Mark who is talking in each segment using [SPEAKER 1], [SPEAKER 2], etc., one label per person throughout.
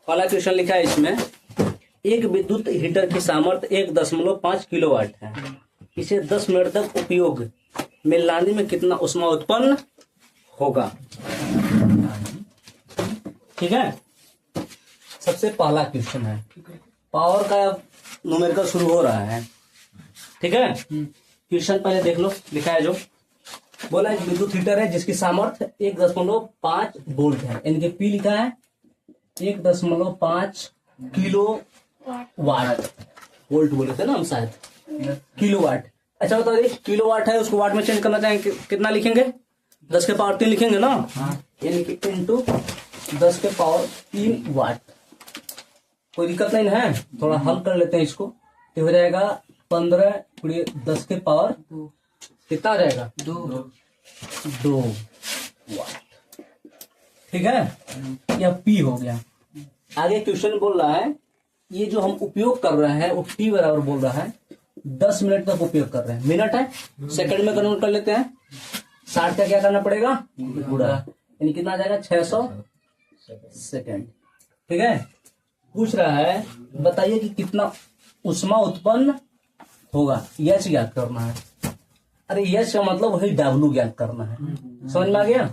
[SPEAKER 1] पहला क्वेश्चन लिखा है इसमें, एक विद्युत हीटर की सामर्थ्य 1.5 किलोवाट है। इसे 10 मिनट तक उपयोग में लाने में कितना ऊष्मा उत्पन्न होगा। ठीक है, सबसे पहला क्वेश्चन है, पावर का न्यूमेरिकल शुरू हो रहा है। ठीक है, क्वेश्चन पहले देख लो, लिखा है जो बोला एक विद्युत हीटर है जिसकी सामर्थ्य 1.5 वोल्ट है, यानी कि पी लिखा है 1.5 किलो वाट, वोल्ट बोले थे ना हम शायद, किलो वाट। अच्छा बताओ, किलो वाट है उसको वाट में चेंज करना चाहेंगे कितना लिखेंगे, 10 के पावर 3 लिखेंगे ना, यानी कि इंटू 10 के पावर 3 वाट। कोई दिक्कत नहीं है, थोड़ा हल कर लेते हैं इसको, तो हो जाएगा 15 × 10 के पावर कितना आ जाएगा, 2 वाट। ठीक है, यह पी हो गया। आगे क्वेश्चन बोल रहा है, ये जो हम उपयोग कर रहे हैं वो टी बराबर बोल रहा है 10 मिनट तक उपयोग कर रहे हैं, मिनट है सेकंड में कन्वर्ट कर लेते हैं, 60 का क्या करना पड़ेगा पूरा, यानी कितना आ जाएगा 600 सेकंड। ठीक है, पूछ रहा है बताइए कि कितना ऊष्मा उत्पन्न होगा, यह ज्ञात करना है। अरे यश का मतलब वही W ज्ञात करना है, समझ में आ गया।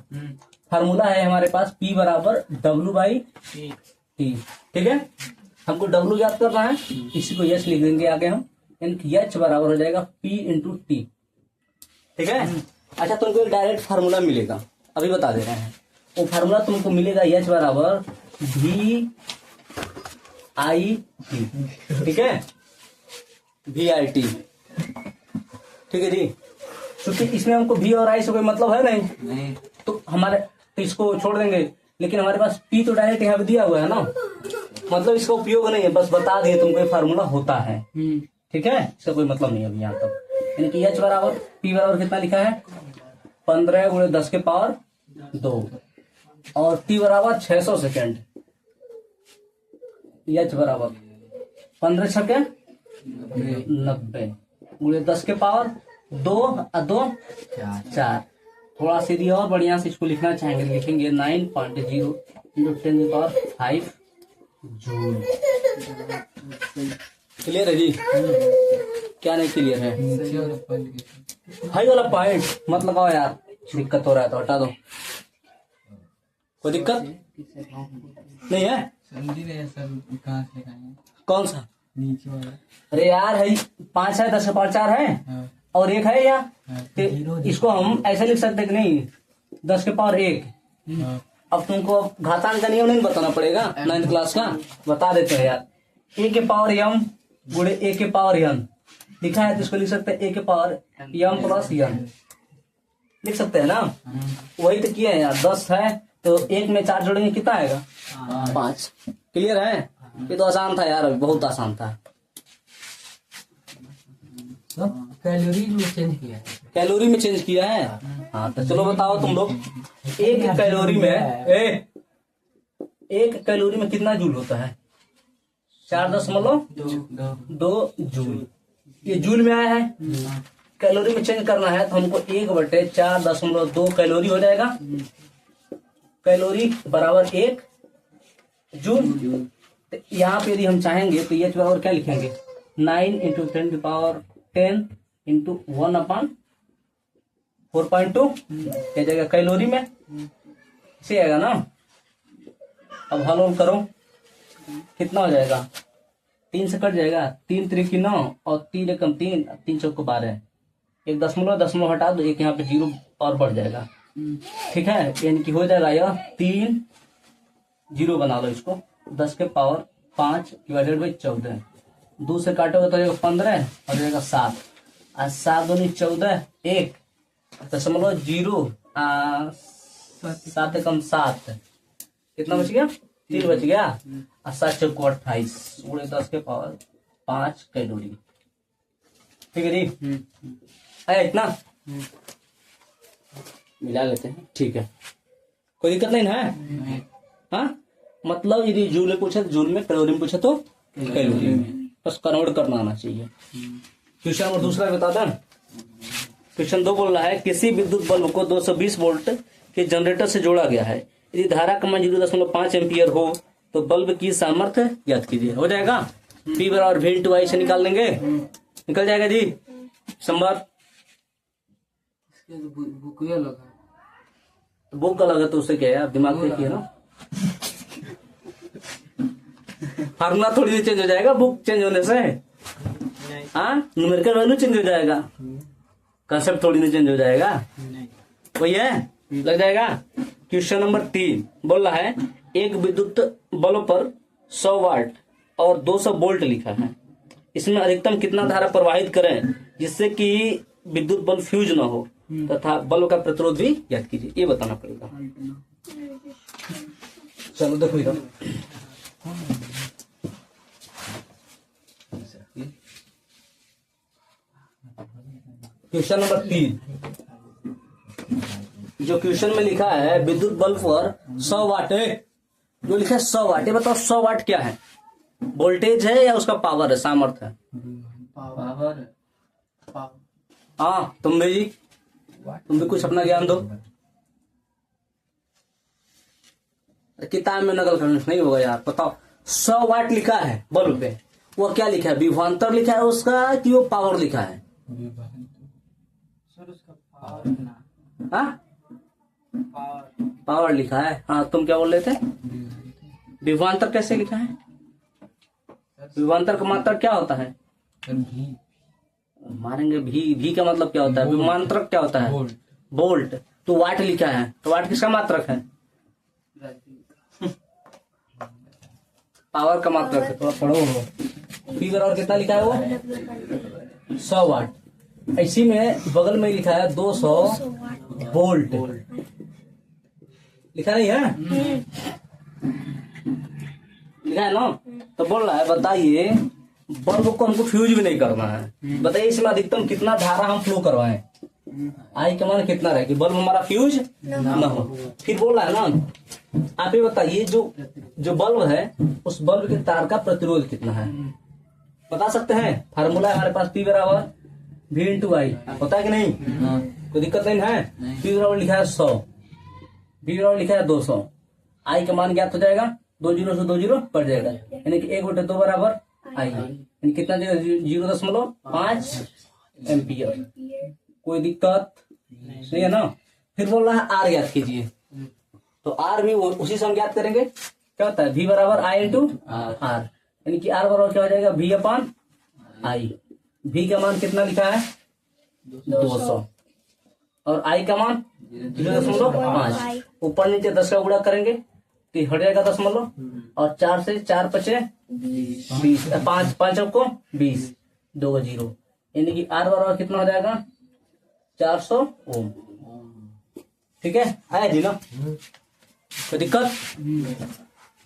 [SPEAKER 1] फार्मूला है हमारे पास P बराबर W/T। ठीक है, हमको W ज्ञात करना है, इसी को यश लिख देंगे आगे हम, यानी यच बराबर हो जाएगा P × T। ठीक है, अच्छा तुमको एक डायरेक्ट फार्मूला मिलेगा, अभी बता दे रहे हैं। वो फार्मूला तुमको मिलेगा यच बराबर VIT। ठीक है, VIT। ठीक है जी, क्योंकि इसमें हमको V और I से कोई मतलब है नहीं, तो हमारे तो इसको छोड़ देंगे, लेकिन हमारे पास P तो डायरेक्ट यहाँ पे दिया हुआ है ना, मतलब इसका उपयोग नहीं है, बस बता दिए तुमको ये फार्मूला होता है। ठीक है, इसका कोई मतलब नहीं है अभी यहाँ तक। यानी कि H बराबर P बराबर कितना लिखा है 15 × 10 के पावर 2 और T बराबर 600 सेकेंड। H बराबर 15 छक्के 90 × 10 के पावर 2 और 2 4। थोड़ा सीधी और बढ़िया से इसको लिखना चाहेंगे, लिखेंगे 9.0 × 10⁵ जूल। क्लियर है जी, क्या नहीं क्लियर है, हाई वाला पॉइंट मत लगाओ यार, दिक्कत हो रहा है तो हटा दो, कोई दिक्कत नहीं है। कौन सा नीचे वाला, अरे यार है 5 है, 10 के पावर 4 है और 1 है या, तो इसको हम ऐसे लिख सकते कि नहीं 10 के पावर 1। अब तुमको घातांक का नियम नहीं बताना पड़ेगा 9th क्लास का, बता देते हैं यार। A के पावर m गुणे A के पावर n लिखा है, तो इसको लिख सकते हैं A के पावर m + n, लिख सकते हैं ना। वही तो किए हैं यार, 10 है तो 1 में 4 जोड़ेंगे कितना आएगा 5। क्लियर है, ये तो आसान था यार, बहुत आसान था।
[SPEAKER 2] कैलोरी में चेंज किया है,
[SPEAKER 1] कैलोरी में चेंज किया है। हाँ तो चलो बताओ तुम लोग, एक कैलोरी में कितना जूल होता है 4.2 जूल। ये जूल में आया है, कैलोरी में चेंज करना है तो हमको 1/4.2 कैलोरी हो जाएगा, कैलोरी बराबर 1 जूल। तो यहाँ पे यदि हम चाहेंगे तो ये बराबर क्या लिखेंगे 9 × 10⁻10 × 1/4.2 क्या जाएगा कैलोरी में, इसे आएगा ना। अब हल करो, कितना हो जाएगा 3 से कट जाएगा, 3 × 3 = 9 और 3 × 3 3 × 12, 1 दशमलव हटा दो, एक यहाँ पे 0 और बढ़ जाएगा। ठीक है, यानी कि हो जाएगा यह 3 0 बना लो इसको, 10 के पावर 5 / 14, 2 से काटोगे तो जाएगा 15 और जाएगा 7 और 7 दूनी 14, 1.0 7 × 7 कितना बच गया 3 बच गया, और 7 × 4 = 28 गुणे 10 के पावर 5 कैलोरी। ठीक है जी, है इतना मिला लेते हैं। ठीक है, कोई दिक्कत नहीं है। हाँ, मतलब यदि जूल में पूछे तो जूल में, कैलोरी में पूछे तो कैलोरी में, बस कन्वर्ट करना आना चाहिए। क्वेश्चन नंबर दूसरा बता दें। क्वेश्चन 2 बोल रहा है, किसी विद्युत बल्ब को 220 वोल्ट के जनरेटर से जोड़ा गया है, यदि धारा का मान 0.5 एम्पियर हो तो बल्ब की सामर्थ्य ज्ञात कीजिए। हो जाएगा। P बराबर V इंटू आई से निकाल लेंगे, निकल जाएगा जी। संबर
[SPEAKER 2] बुक लगा
[SPEAKER 1] बुक का लगा तो उससे क्या है, आप दिमाग देखिए ना। फार्मूला थोड़ी देर चेंज हो जाएगा बुक चेंज होने से। हाँ, न्यूमेरिकल वैल्यू चेंज हो जाएगा, कंसेप्ट थोड़ी देर चेंज हो जाएगा। वही है, लग जाएगा। क्वेश्चन नंबर 3 बोल रहा है एक विद्युत बल्ब पर 100 वाट और 200 वोल्ट लिखा है, इसमें अधिकतम कितना धारा प्रवाहित करें जिससे कि विद्युत बल्ब फ्यूज ना हो तथा बल्ब का प्रतिरोध भी ज्ञात कीजिए। ये बताना पड़ेगा। चलो देखो इधर। क्वेश्चन नंबर 3 जो क्वेश्चन में लिखा है विद्युत बल्ब पर 100 वाट है, जो लिखा है 100 वाट, ये बताओ 100 वाट क्या है? वोल्टेज है या उसका पावर है, सामर्थ्य है?
[SPEAKER 2] पावर।
[SPEAKER 1] हाँ, तुम भी जी, तुम भी कुछ अपना ज्ञान दो। किताब में नकल करने से नहीं होगा यार। बताओ 100 वाट लिखा है बल्ब पे, वो क्या लिखा है? विभवांतर लिखा है उसका कि वो पावर लिखा है?
[SPEAKER 2] सर उसका पावर ना,
[SPEAKER 1] हाँ,
[SPEAKER 2] पावर
[SPEAKER 1] पावर लिखा है। हाँ, तुम क्या बोल रहे थे? विभवांतर कैसे लिखा है? विभवांतर का मात्रा क्या होता है?
[SPEAKER 2] भी
[SPEAKER 1] मारेंगे। भी का मतलब क्या होता है? विभवांतर क्या होता है?
[SPEAKER 2] वोल्ट।
[SPEAKER 1] वोल्ट। तो वाट लिखा है, तो वाट किसका मात्रक है? पावर का मात्रक है। थोड़ा पढ़ो। पी बराबर कितना लिखा है वो? 100 वाट। इसी में बगल में लिखा है 200 वोल्ट। लिखा नहीं है? लिखा है ना? तो बोल रहा है बताइए बल्ब को हमको फ्यूज भी नहीं करना है, बताइए इसमें अधिकतम कितना धारा हम फ्लो करवाएं, आई का मान कितना रहे कि बल्ब हमारा फ्यूज ना हो। फिर बोल रहा है ना, आप ये बताइए जो बल्ब है उस बल्ब के तार का प्रतिरोध कितना है, बता सकते हैं? फार्मूला है हमारे पास P बराबर V इंटू आई, होता है कि नहीं? कोई दिक्कत नहीं है। P बराबर लिखा है 100, V बराबर लिखा है 200, आई का मान ज्ञात हो जाएगा, 2 जीरो से 2 जीरो कट जाएगा, यानी कि 1/2 बराबर आई, यानी कितना जगह 0.5 एम्पियर। कोई दिक्कत नहीं है ना? फिर बोल रहा है आर ज्ञात कीजिए, तो आर भी उसी से हम ज्ञात करेंगे। क्या होता है? V बराबर आई इंटू आर, यानी कि आर बराबर क्या हो जाएगा? V upon I. V का मान कितना लिखा है? 200 और आई का मान 0.5। ऊपर नीचे 10 का गुणा करेंगे तो हट जाएगा दशमलव, और 4 से 4 पचे 20, 5 को 20, 2 जीरो, यानी कि आर बराबर कितना हो जाएगा? 400 ओम। ठीक है, आया जी ना? कोई दिक्कत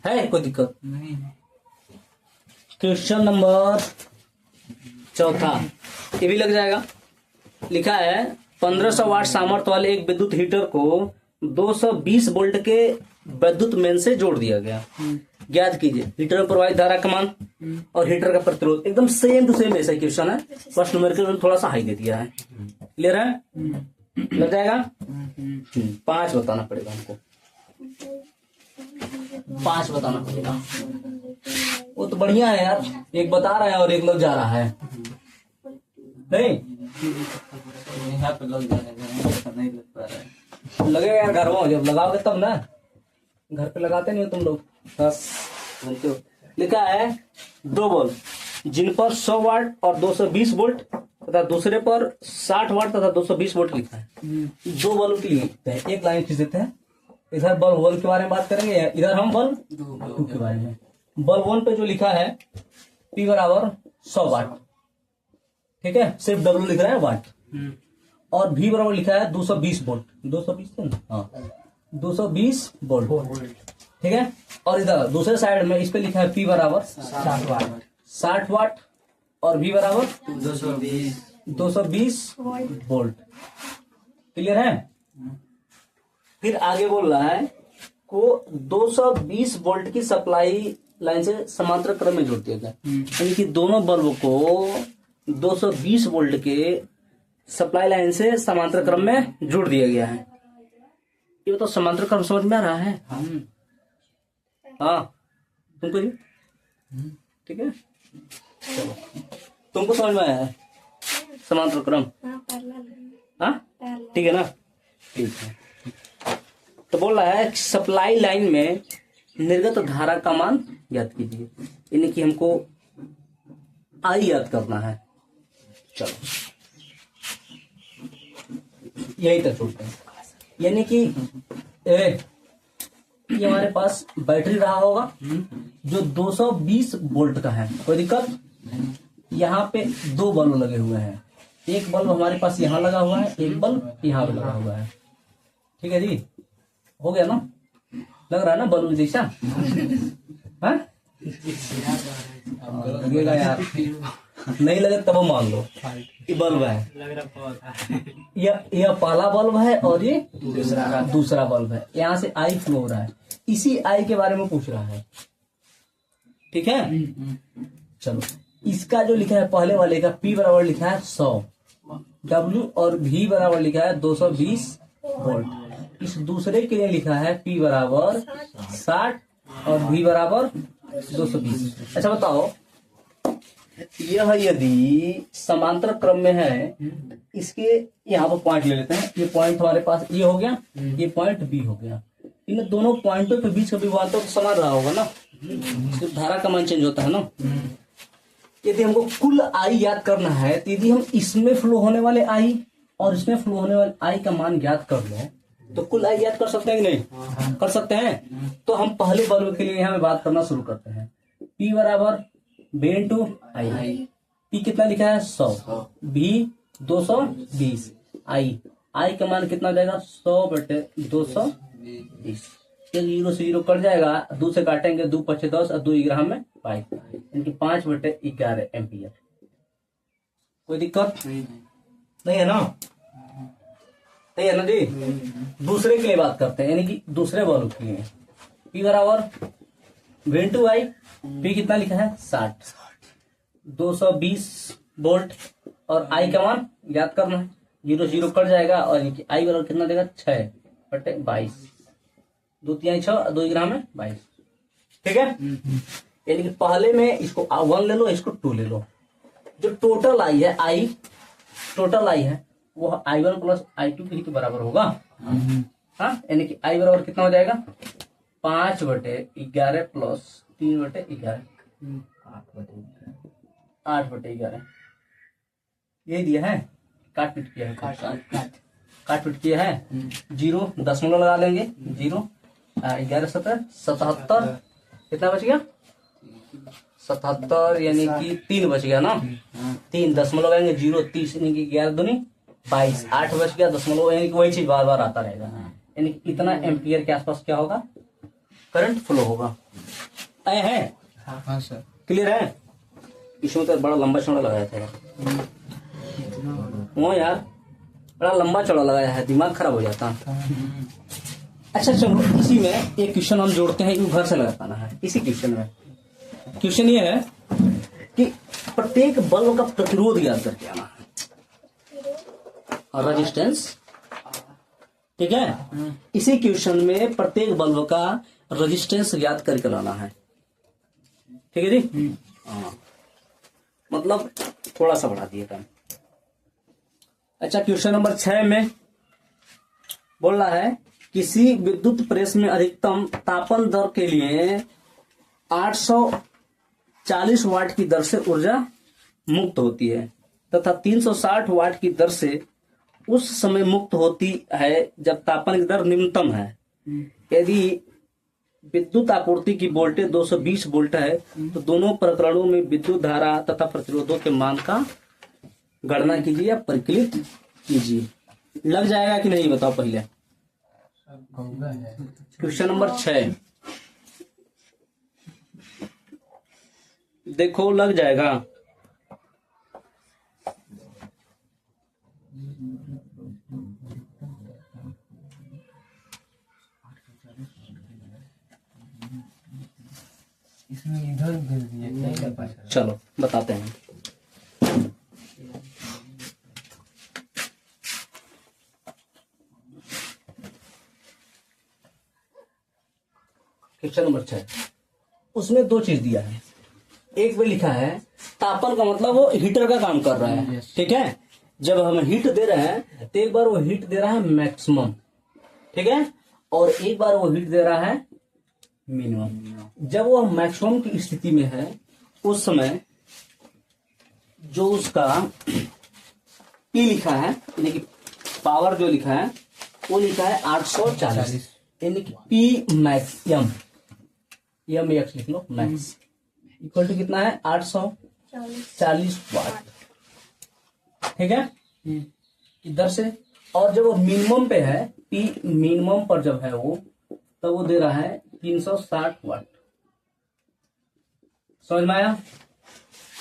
[SPEAKER 1] है? कोई दिक्कत
[SPEAKER 2] नहीं।
[SPEAKER 1] क्वेश्चन नंबर 4 ये भी लग जाएगा। लिखा है 1500 वाट सामर्थ्य वाले एक विद्युत हीटर को 220 वोल्ट के विद्युत मेन से जोड़ दिया गया, ज्ञात कीजिए हीटर में प्रवाहित धारा का मान और हीटर का प्रतिरोध। एकदम सेम टू सेम ऐसा क्वेश्चन है, बस न्यूमेरिकल थोड़ा सा हाई दे दिया है। क्लियर है? लग जाएगा। 5 बताना पड़ेगा हमको, 5 बताना पड़ेगा। वो तो बढ़िया है यार, एक बता रहा है और एक लग जा रहा है। नहीं
[SPEAKER 2] यहाँ पे लग जाएगा, नहीं लग पा रहा है।
[SPEAKER 1] लगेगा यार, घर में जब लगाओगे तब ना, घर पे लगाते नहीं हो तुम लोग, बस बोलते हो। लिखा है 2 बल्ब जिन पर 100 वाट और 220 वोल्ट तथा दूसरे पर 60 वाट तथा 220 वोल्ट लिखा है। 2 बल्ब के लिए लिखते हैं, एक लाइन खींच देते हैं। इधर बल्ब 1 के बारे में बात करेंगे, इधर हम बल्ब 2 के बारे में। बल्ब 1 पे जो लिखा है P बराबर 100 वाट, ठीक है, सिर्फ W लिख रहा है वाट, और V बराबर लिखा है 220 वोल्ट, 220 है ना? हाँ, 220 वोल्ट, ठीक है। और इधर दूसरे साइड में इस पे लिखा है P बराबर 60 वाट और V बराबर 220 वोल्ट। क्लियर है? फिर आगे बोल रहा है को 220 वोल्ट की सप्लाई लाइन से समांतर क्रम में जोड़ दिया गया, यानी कि दोनों बल्ब को 220 वोल्ट के सप्लाई लाइन से समांतर क्रम में जोड़ दिया गया है। ये तो समांतर क्रम समझ में आ रहा है? हाँ, तुमको जी? ठीक है, चलो तुमको समझ में आया है समांतर क्रम? हाँ, ठीक है ना? ठीक है। तो बोल रहा है सप्लाई लाइन में निर्गत धारा का मान ज्ञात कीजिए, यानी कि हमको आई याद करना है। चलो यही तक छोड़ते हैं, यानी कि ये हमारे पास बैटरी रहा होगा जो 220 वोल्ट का है, कोई दिक्कत? यहाँ पे दो बल्ब लगे हुए हैं, एक बल्ब हमारे पास यहाँ लगा हुआ है, एक बल्ब यहाँ पे लगा हुआ है। ठीक है जी, हो गया ना? लग रहा है ना बल्ब जैसा? हाँ? लगेगा यार, नहीं लगे तब मान लो ये बल्ब है, यह पहला बल्ब है और ये दूसरा बल्ब है। यहाँ से आई फ्लो हो रहा है, इसी आई के बारे में पूछ रहा है। ठीक है, चलो इसका जो लिखा है पहले वाले का P बराबर लिखा है 100, W और V बराबर लिखा है 220 वोल्ट। इस दूसरे के लिए लिखा है P बराबर 60 और V बराबर 220। अच्छा बताओ, यह यदि समांतर क्रम में है, इसके यहाँ पर पॉइंट ले लेते हैं। ये पॉइंट हमारे पास ये हो गया, ये पॉइंट बी हो गया। इन दोनों पॉइंटों के बीच का विभवांतर तो समान रहा होगा ना, सिर्फ धारा का मान चेंज होता है ना। यदि हमको कुल आई याद करना है, तो यदि हम इसमें फ्लो होने वाले आई और इसमें फ्लो होने वाले आई का मान याद कर लो, तो कुल आई याद कर सकते हैं कि नहीं? कर सकते हैं। तो हम पहले बल्ब के लिए यहाँ बात करना शुरू करते हैं। P बराबर B इंटू आई। P कितना लिखा है? 100, B 220, आई का मान कितना जाएगा? 100/220। एक 0 से 0 कट जाएगा, 2 से काटेंगे, 2 5 10 और 2 ग्राम में 5, यानी 5/11 एम्पियर। कोई दिक्कत नहीं है ना? नहीं है ना जी? दूसरे के लिए बात करते हैं, यानी कि दूसरे बल्ब के लिए। P बराबर V इंटू आई। P कितना लिखा है? 60, 220 वोल्ट और आई का मान याद करना है। 0 0 कट जाएगा और आई बराबर कितना देगा? 6/22, 2 3 6, 2 ग्राम में 22। ठीक है, यानी कि पहले में इसको 1 ले लो, इसको 2 ले लो। जो टोटल आई है, टोटल आई है वो I1 प्लस I2 के ही तो बराबर होगा। हाँ, यानी कि आई बराबर कितना हो जाएगा? 5/11 प्लस 3/11, 8/11। यही दिया है, काट पीट किया है, काट पीट किया है। 0 दशमलव लगा लेंगे, 0 11 7 77, कितना बच गया? 77, यानी कि 3 बच गया ना। 3 दशमलव लगाएंगे, 0 30, यानी कि 11 दूनी 22, 8 बच गया दशमलव, यानी कि वही चीज बार बार आता रहेगा। यानी कि इतना एम्पियर के आसपास क्या होगा? करंट फ्लो होगा। आए हैं?
[SPEAKER 2] हाँ सर,
[SPEAKER 1] क्लियर है? इसमें तो बड़ा लंबा चौड़ा लगाया था यार, वो यार बड़ा लंबा चौड़ा लगाया है, दिमाग खराब हो जाता। अच्छा चलो, इसी में एक क्वेश्चन हम जोड़ते हैं, घर से लगा पाना है। इसी क्वेश्चन में क्वेश्चन ये है कि प्रत्येक बल्ब का प्रतिरोध ज्ञात करके आना है और रेजिस्टेंस। ठीक है, इसी क्वेश्चन में प्रत्येक बल्ब का रेजिस्टेंस ज्ञात करके लाना है। ठीक है जी? हाँ, मतलब थोड़ा सा बढ़ा दिए काम। अच्छा, क्वेश्चन नंबर 6 में बोल रहा है किसी विद्युत प्रेस में अधिकतम तापन दर के लिए 840 वाट की दर से ऊर्जा मुक्त होती है तथा 360 वाट की दर से उस समय मुक्त होती है जब तापन की दर निम्नतम है। यदि विद्युत आपूर्ति की वोल्टेज 220 वोल्ट है तो दोनों प्रकरणों में विद्युत धारा तथा प्रतिरोधों के मान का गणना कीजिए या परिकलित कीजिए। लग जाएगा कि नहीं बताओ पहले? क्वेश्चन नंबर 6 देखो, लग जाएगा।
[SPEAKER 2] इसमें इधर भेज दिए, नहीं कर पाए।
[SPEAKER 1] चलो बताते हैं। क्वेश्चन नंबर 6, उसमें दो चीज दिया है। एक पे लिखा है तापन का मतलब वो हीटर का काम कर रहा है, ठीक है। जब हम हीट दे रहे हैं तो एक बार वो हीट दे रहा है मैक्सिमम, ठीक है, और एक बार वो हीट दे रहा है मिनिमम। जब वो मैक्सिमम की स्थिति में है उस समय जो उसका पी लिखा है यानी कि पावर जो लिखा है वो लिखा है 840, यानी कि पी मैक्स एम एक्स लिख लो, मैक्स इक्वल टू कितना है 840 वाट, ठीक है। इधर से और जब वो मिनिमम पे है, पी मिनिमम पर जब है वो, तब वो दे रहा है 360 वाट। समझ में आया?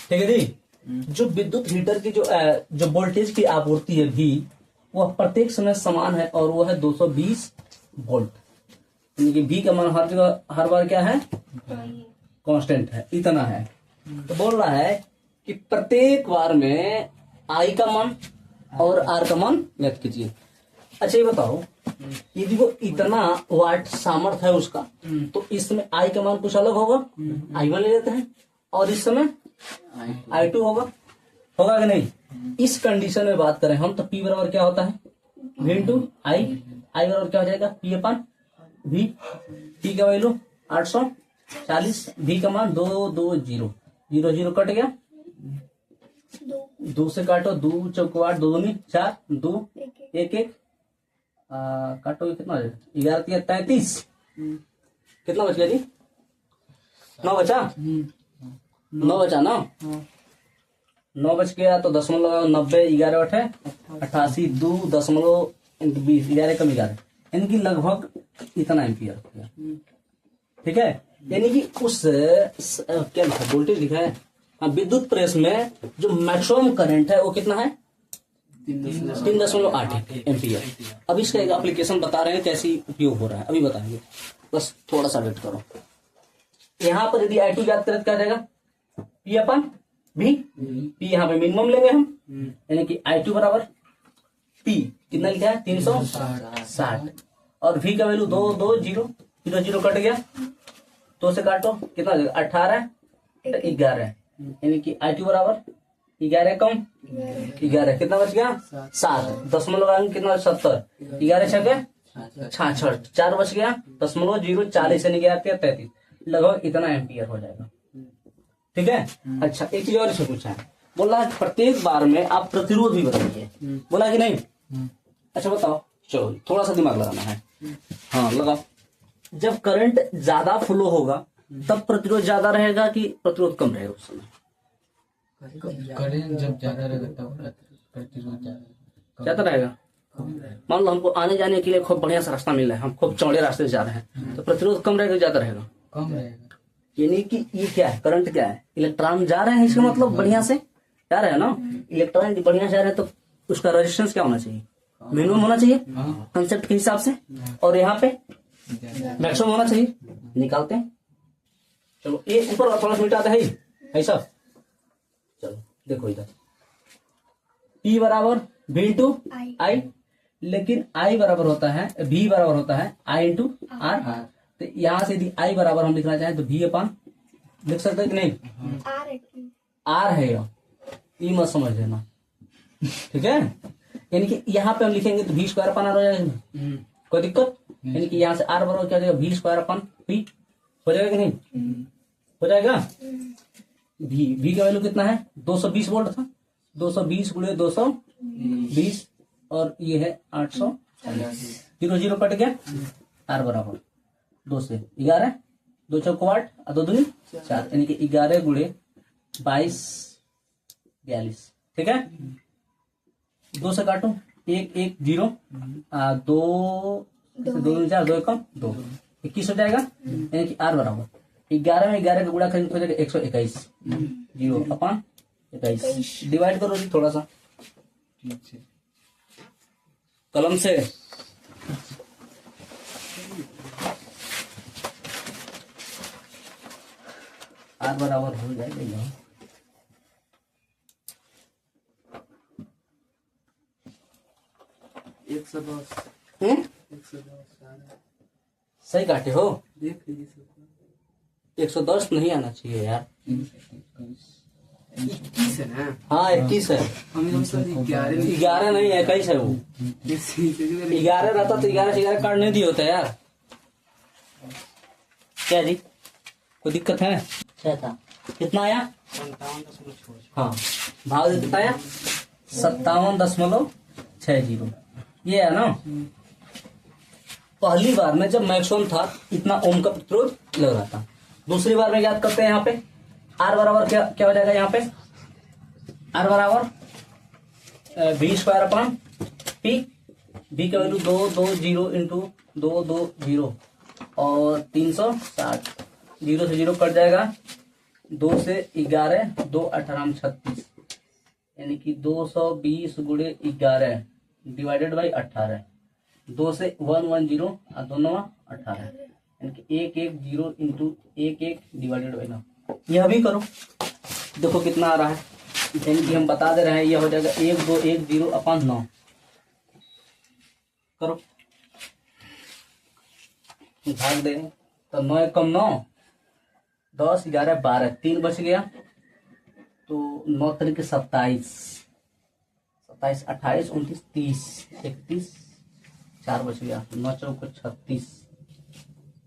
[SPEAKER 1] ठीक है जी। जो विद्युत हीटर की जो वोल्टेज की आपूर्ति है भी, वह प्रत्येक समय समान है और वो है 220 वोल्ट, यानी कि भी का मान हर जगह हर बार क्या है, कांस्टेंट है, इतना है। तो बोल रहा है कि प्रत्येक बार में आई का मान और आर का मान ज्ञात कीजिए। अच्छा ये बताओ, यदि वो इतना वाट सामर्थ्य है उसका, तो इस समय आई का मान कुछ अलग होगा, I1 ले लेते हैं, और इस समय I2 होगा कि नहीं? इस कंडीशन में बात करें हम तो P बराबर क्या होता है, V इंटू आई बराबर क्या हो जाएगा, P अपन V। P का वैल्यू 840, V का मान 220, 0 0 कट गया, 2 से काटो, 2 चौक 8, 2 दूनी 4, 2 1 1 काटो, कितना 11 33, कितना बच गया जी, 9 बचा, 9 बचा ना, 9 बच गया तो दशमलव 90, 11 8 है 88, 2.20, 11 कम 11, यानी कि लगभग इतना एम्पियर हो गया, ठीक है। यानी कि उस क्या लिखा, वोल्टेज लिखा है, हाँ, विद्युत प्रेस में जो मैक्सिमम करंट है वो कितना है, 3.8 एम्पियर। अब इसका एक एप्लीकेशन बता रहे हैं कैसे उपयोग हो रहा है, अभी बताएंगे, बस थोड़ा सा वेट करो। यहाँ पर यदि I2 ज्ञात करें तो क्या जाएगा, P अपन V, P यहाँ पे मिनिमम लेंगे हम, यानी कि I2 बराबर P कितना लिखा है 360, और V का वैल्यू 220, 0 0 कट गया, 2 से काटो कितना 18 11, यानी कि I2 बराबर 11 कम 11, कितना बच गया 7, दशमलव कितना 70, 11 छके 66, 4 बच गया, दशमलव 0 40, यानी कि 33, लगभग इतना एम्पियर हो जाएगा, ठीक है। अच्छा एक चीज और इसमें पूछा है, बोला है प्रत्येक बार में आप प्रतिरोध भी बताइए, बोला कि नहीं? अच्छा बताओ, चलो थोड़ा सा दिमाग लगाना है, हाँ लगाओ। जब करंट ज्यादा फ्लो होगा तब प्रतिरोध ज्यादा रहेगा कि प्रतिरोध कम रहेगा उस समय?
[SPEAKER 2] करेंट जब ज्यादा रहेगा तब प्रतिरोध
[SPEAKER 1] ज्यादा रहेगा। मान लो हमको आने जाने के लिए खूब बढ़िया सा रास्ता मिल रहा है, हम खूब चौड़े रास्ते से जा रहे हैं, तो प्रतिरोध कम रहेगा ज्यादा रहेगा?
[SPEAKER 2] कम रहेगा।
[SPEAKER 1] यानी कि ये क्या है, करंट क्या है, इलेक्ट्रॉन जा रहे हैं, इसका मतलब बढ़िया से जा रहे हैं ना, इलेक्ट्रॉन बढ़िया जा रहे हैं तो उसका रेजिस्टेंस क्या होना चाहिए, मिनिमम होना चाहिए कंसेप्ट के हिसाब से, और यहाँ पे मैक्सिमम होना चाहिए, निकालते हैं। चलो ये ऊपर थोड़ा सा मिटाते है ऐसा, चलो देखो इधर P बराबर V इंटू आई, लेकिन I बराबर होता है, V बराबर होता है I इंटू आर, तो यहाँ से यदि I बराबर हम लिखना चाहें तो V अपन लिख सकते हैं कि नहीं, R है ये मत समझ लेना, ठीक है। यानी कि यहाँ पे हम लिखेंगे तो V स्क्वायर अपन आर हो जाएगा, कोई दिक्कत, यानी कि यहाँ से R बराबर क्या हो जाएगा, V स्क्वायर अपन P हो जाएगा कि नहीं, हो जाएगा। V का वैल्यू कितना है, 220 वोल्ट था, 220 गुणे 220, और ये है 840, 0 0 कट गया, R बराबर 2 से 11, 2 चौक 8, 2 दूनी 4, यानी कि 11 गुणे 22 42, ठीक है। 2 से काटो, 1 1 0, 2 2 4, 2 कम 2, 21 हो जाएगा, यानी कि R बराबर 11 में 11 का गुणा करेंगे तो हो जाएगा 121, 0 अपन 21, डिवाइड करो जी थोड़ा सा कलम से, R बराबर हो जाएगा
[SPEAKER 2] 110, 110
[SPEAKER 1] सही काटे हो,
[SPEAKER 2] देख लीजिए।
[SPEAKER 1] 110 नहीं आना चाहिए यार।
[SPEAKER 3] 21 है ना?
[SPEAKER 1] हाँ 21 है।
[SPEAKER 3] हम सर 11
[SPEAKER 1] 11 नहीं है, 21 है वो। 11 रहता तो 11 से 11 काट नहीं दिए होता यार। क्या जी, कोई दिक्कत है? क्या था, कितना आया?
[SPEAKER 3] 57.6।
[SPEAKER 1] हाँ, भाव दे कितना आया? 57.60। ये है ना। पहली बार में जब मैक्सिमम था इतना ओम का प्रतिरोध लग रहा था। दूसरी बार में याद करते हैं यहाँ पे आर बराबर क्या हो जाएगा यहाँ पे? आर बराबर V² अपॉन पी। बी का वैल्यू 220 इंटू 220 और 360। 0 से 0 कट जाएगा। 2 से 11, 2 18 36, यानी कि 220 गुणे 11 डिवाइडेड बाई 18। 2 से 110 और 2 9 18, यानी कि 110 इंटू 11 डिवाइडेड बाई 9। यह भी करो, देखो कितना आ रहा है। यानी कि हम बता दे रहे हैं, यह हो जाएगा 1210 अपॉन 9। करो, भाग दे तो 9 एकम 9, 10 11 12, 3 बच गया तो 9 तरीके 27, 27 28 29 30 31, 4 बच गया। 9 चौको 36,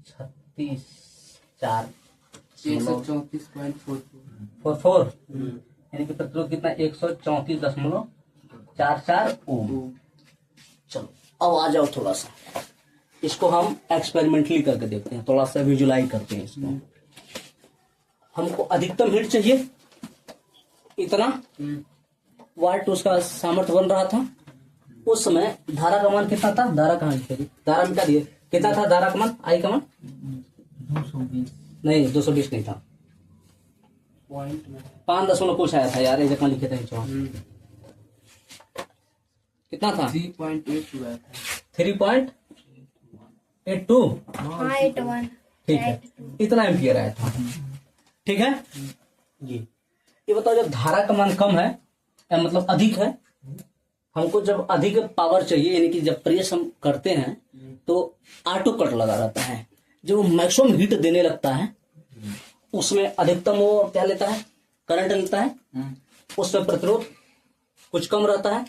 [SPEAKER 1] 36 4
[SPEAKER 3] 134.44।
[SPEAKER 1] यानी कि प्रतिरोध कितना? 134.44 ओम। चलो अब आ जाओ, थोड़ा सा इसको हम एक्सपेरिमेंटली करके देखते हैं, थोड़ा सा विजुलाइज करते हैं इसको। हमको अधिकतम हीट चाहिए, इतना वाट उसका सामर्थ्य बन रहा था। उस समय धारा का मान कितना था? धारा कहाँ लिखी? धारा मिटा दिए। कितना था धारा का मान? आई का मान
[SPEAKER 2] 220
[SPEAKER 1] नहीं, 220 नहीं था, 5 दशमलव कुछ आया था यार, एक जगह लिखे थे। कितना था?
[SPEAKER 3] 3.82 आया था।
[SPEAKER 1] 3.82।
[SPEAKER 4] हाँ 81।
[SPEAKER 1] ठीक है, इतना एम्पियर आया था। ठीक है जी। ये बताओ, जब धारा का मान कम है या मतलब अधिक है, हमको जब अधिक पावर चाहिए, यानी कि जब प्रेस हम करते हैं तो ऑटो कट लगा रहता है। जब वो मैक्सिमम हीट देने लगता है उसमें अधिकतम वो क्या लेता है? करंट लेता है। उसमें प्रतिरोध कुछ कम रहता है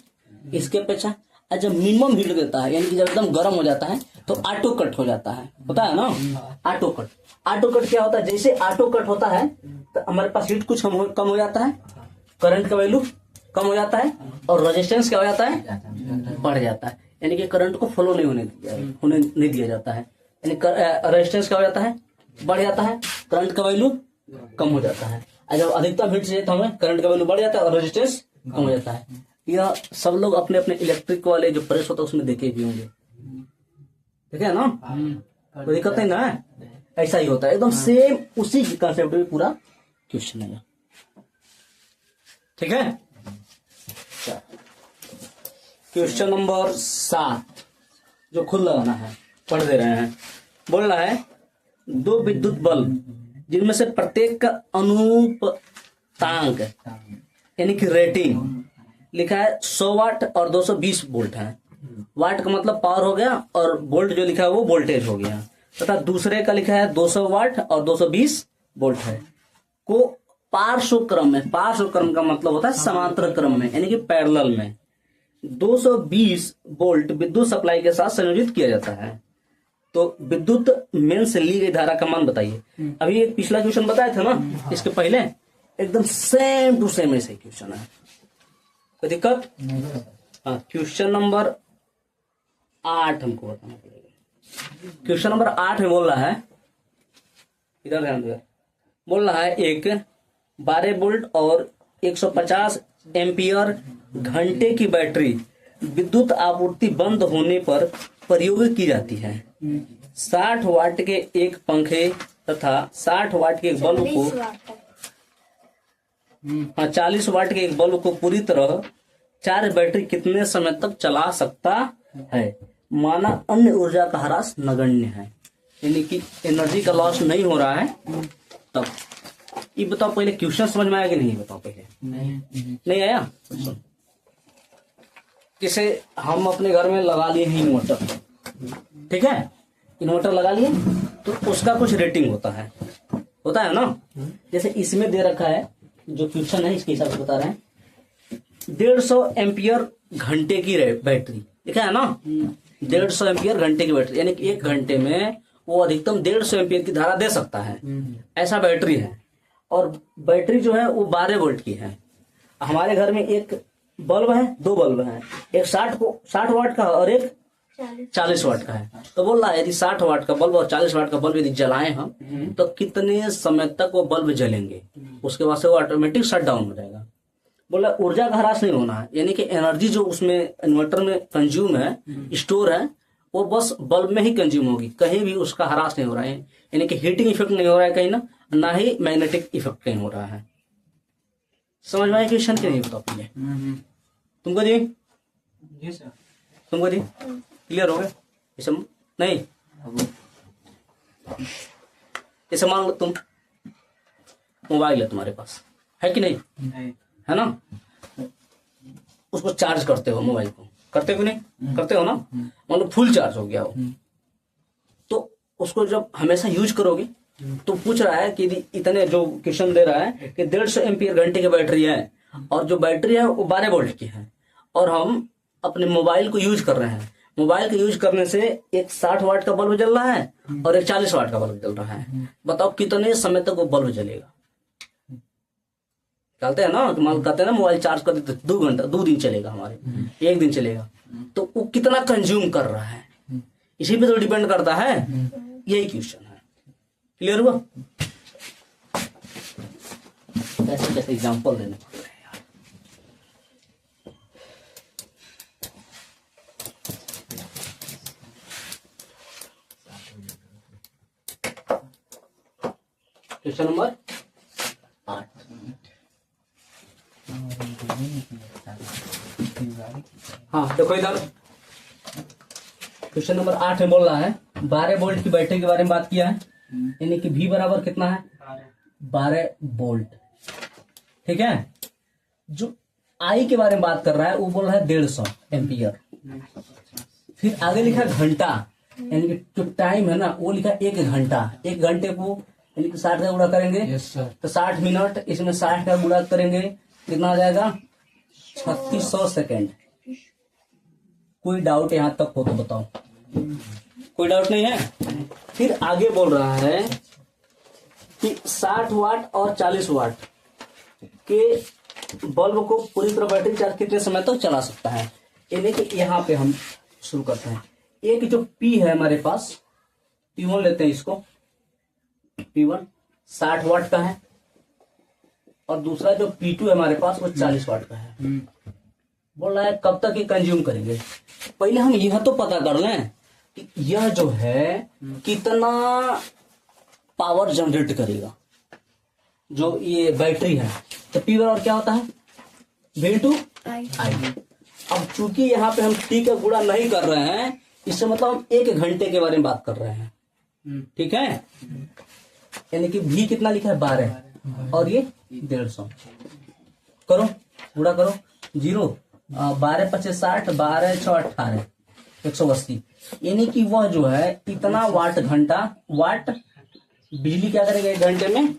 [SPEAKER 1] इसके अपेक्षा। और जब मिनिमम हीट देता है, यानी कि जब एकदम गर्म हो जाता है तो ऑटो कट हो जाता है, पता है ना? Auto cut. ऑटो कट क्या होता है? जैसे ऑटो कट होता है तो हमारे पास हीट कुछ कम हो जाता है, करंट का वैल्यू कम हो जाता है और रेजिस्टेंस क्या हो जाता है? बढ़ जाता है। यानी कि करंट को फ्लो नहीं होने दिया जाता है। यानी रेजिस्टेंस क्या हो जाता है? बढ़ जाता है, करंट का वैल्यू कम हो जाता है। और जब अधिकतम हीट चाहिए तो हमें करंट का वैल्यू बढ़ जाता है और रेजिस्टेंस कम हो जाता है। यह सब लोग अपने अपने इलेक्ट्रिक वाले जो प्रेस होता है उसमें देखे भी होंगे, ठीक है ना? कोई दिक्कत नहीं ना? ऐसा ही होता है, एकदम सेम उसी कंसेप्ट में पूरा क्वेश्चन है। ठीक है, क्वेश्चन नंबर 7 जो खुद लगाना है, पढ़ दे रहे हैं। बोल रहा है 2 विद्युत बल्ब जिनमें से प्रत्येक का अनुपातांक यानी कि रेटिंग लिखा है 100 वाट और 220 वोल्ट है। वाट का मतलब पावर हो गया और वोल्ट जो लिखा है वो वोल्टेज हो गया, तथा दूसरे का लिखा है 200 वाट और 220 वोल्ट है। को पार्श्व क्रम में, पार्श्व क्रम का मतलब होता है समांतर क्रम में, यानी कि पैरेलल में 220 वोल्ट विद्युत सप्लाई के साथ संयोजित किया जाता है। तो विद्युत मेन से ली गई धारा का मान बताइए। अभी एक पिछला क्वेश्चन बताया था ना, इसके पहले एकदम सेम टू सेम ऐसा ही क्वेश्चन है, कोई दिक्कत? हाँ, क्वेश्चन नंबर 8 हमको बताना पड़ेगा। क्वेश्चन नंबर 8 में बोल रहा है, इधर ध्यान दो, बोल रहा है एक 12 वोल्ट और 150 एम्पियर घंटे की बैटरी विद्युत आपूर्ति बंद होने पर प्रयोग की जाती है। 60 वाट के एक पंखे तथा 60 वाट के एक बल्ब को 40 वाट के एक बल्ब को पूरी तरह 4 बैटरी कितने समय तक चला सकता है? माना अन्य ऊर्जा का ह्रास नगण्य है, यानी कि एनर्जी का लॉस नहीं हो रहा है। तब ये बताओ, पहले क्वेश्चन समझ में आया कि नहीं? बताओ पहले। नहीं आया? जैसे हम अपने घर में लगा लिए हैं इन्वर्टर, ठीक है? इन्वर्टर लगा लिए तो उसका कुछ रेटिंग होता है, होता है ना। जैसे इसमें दे रखा है जो क्वेश्चन है इसके हिसाब से बता रहे हैं 150 एम्पियर घंटे की बैटरी लिखा है ना। 150 एम्पियर घंटे की बैटरी यानी कि 1 घंटे में वो अधिकतम 150 एम्पियर की धारा दे सकता है, ऐसा बैटरी है। और बैटरी जो है वो 12 वोल्ट की है। हमारे घर में एक बल्ब है, 2 बल्ब है, एक 60 वाट का और एक 40 वाट का है। तो बोल रहा है यदि 60 वाट का बल्ब और 40 वाट का बल्ब यदि जलाएं हम तो कितने समय तक वो बल्ब जलेंगे, उसके बाद से वो ऑटोमेटिक शट डाउन हो जाएगा। बोला ऊर्जा का ह्रास नहीं होना है, यानी कि एनर्जी जो उसमें इन्वर्टर में कंज्यूम है, स्टोर है, वो बस बल्ब में ही कंज्यूम होगी, कहीं भी उसका ह्रास नहीं हो रहा है। यानी कि हीटिंग इफेक्ट नहीं हो रहा है कहीं ना ही मैग्नेटिक इफेक्ट कहीं हो रहा है। समझ में आया क्वेश्चन के नहीं बताओ पहले तुमको जी?
[SPEAKER 3] जी सर।
[SPEAKER 1] तुमको जी क्लियर हो गया ये सब? नहीं जैसे मान लो तुम मोबाइल है तुम्हारे पास, है कि नहीं?
[SPEAKER 3] नहीं।
[SPEAKER 1] है ना। उसको चार्ज करते हो, मोबाइल को करते हो नहीं? करते हो ना। मान लो फुल चार्ज हो गया हो तो उसको जब हमेशा यूज करोगे तो पूछ रहा है कि इतने जो क्वेश्चन दे रहा है कि 150 एम्पियर घंटे की बैटरी है और जो बैटरी है वो 12 वोल्ट की है और हम अपने मोबाइल को यूज कर रहे हैं। मोबाइल को यूज करने से एक 60 वाट का बल्ब जल रहा है और एक 40 वाट का बल्ब जल रहा है। बताओ कितने समय तक वो बल्ब जलेगा? कहते हैं ना, मान कहते हैं ना मोबाइल चार्ज कर देते 2 घंटा 2 दिन चलेगा, हमारे 1 दिन चलेगा, तो वो कितना कंज्यूम कर रहा है इसी पे तो डिपेंड करता है। यही क्वेश्चन है। क्लियर हुआ? कैसे कैसे एग्जांपल देने पड़ रहे हैं यार। Question number 8। हाँ देखो इधर क्वेश्चन नंबर 8 में बोल रहा है 12 वोल्ट की बैटरी के बारे में बात किया है, यानी कि V बराबर कितना है? 12 वोल्ट। ठीक है। जो I के बारे में बात कर रहा है वो बोल रहा है 150 एम्पियर। फिर आगे लिखा घंटा, यानी कि जो टाइम है ना वो लिखा 1 घंटा। 1 घंटे को यानी कि 60 का गुणा करेंगे तो 60 मिनट, इसमें 60 का गुणा करेंगे कितना आ जाएगा? 3600 सेकेंड। कोई डाउट यहां तक हो तो बताओ? कोई डाउट नहीं है। फिर आगे बोल रहा है कि 60 वाट और 40 वाट के बल्ब को पूरी तरह बैटरी चार्ज कितने समय तक चला सकता है? यानी कि यहाँ पे हम शुरू करते हैं। एक जो P है हमारे पास, P1 लेते हैं इसको, P1 60 वाट का है और दूसरा जो P2 है हमारे पास वो 40 वाट का है। बोल रहा है कब तक ये कंज्यूम करेंगे। पहले हम यह तो पता कर लें कि यह जो है कितना पावर जनरेट करेगा, जो ये बैटरी है। तो P बराबर क्या होता है? V/I। अब चूंकि यहाँ पे हम T का गुणा नहीं कर रहे हैं, इससे मतलब हम 1 घंटे के बारे में बात कर रहे हैं। ठीक है। यानी कि V कितना लिखा है? 12 और ये 150। करो गुणा करो, 0 12 25 60, 12 6 18, 180। यानी कि वह जो है इतना वाट घंटा, वाट बिजली क्या करेगा 1 घंटे में?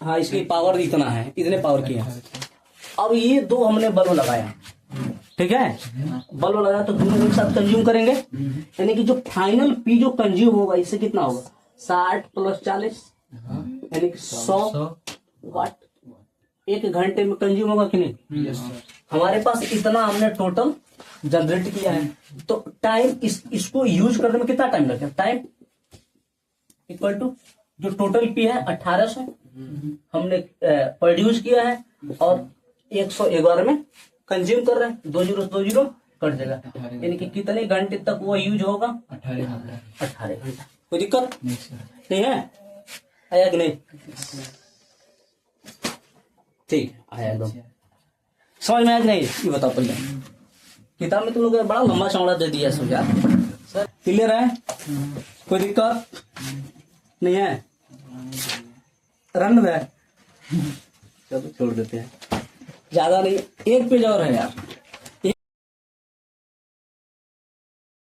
[SPEAKER 1] हाँ इसकी पावर इतना है, इतने पावर की है। अब ये 2 हमने बल्ब लगाया, ठीक है, बल्ब लगाया तो दोनों एक साथ कंज्यूम करेंगे। यानी कि जो फाइनल P जो कंज्यूम होगा इससे कितना होगा? 60 + 40 यानी कि 100 वाट 1 घंटे में कंज्यूम होगा कि नहीं? हमारे पास इतना हमने टोटल जनरेट किया है। तो टाइम इसको यूज करने में कितना टाइम लगेगा? टाइम इक्वल टू जो टोटल P है 1800 हमने प्रोड्यूस किया है और 111 में कंज्यूम कर रहे हैं। 2 0 2 0 कट जाएगा। यानी कि कितने घंटे तक वो यूज होगा? 18 घंटा। कोई दिक्कत नहीं है? आया कि नहीं? ठीक आया एकदम समझ में आया कि नहीं? ये बताओ पहले। किताब में तुम लोग बड़ा लंबा चौड़ा दे दिया सब यार। सर क्लियर है? कोई दिक्कत नहीं है? रन है चलो छोड़ देते हैं, ज्यादा नहीं, 1 पेज और है यार।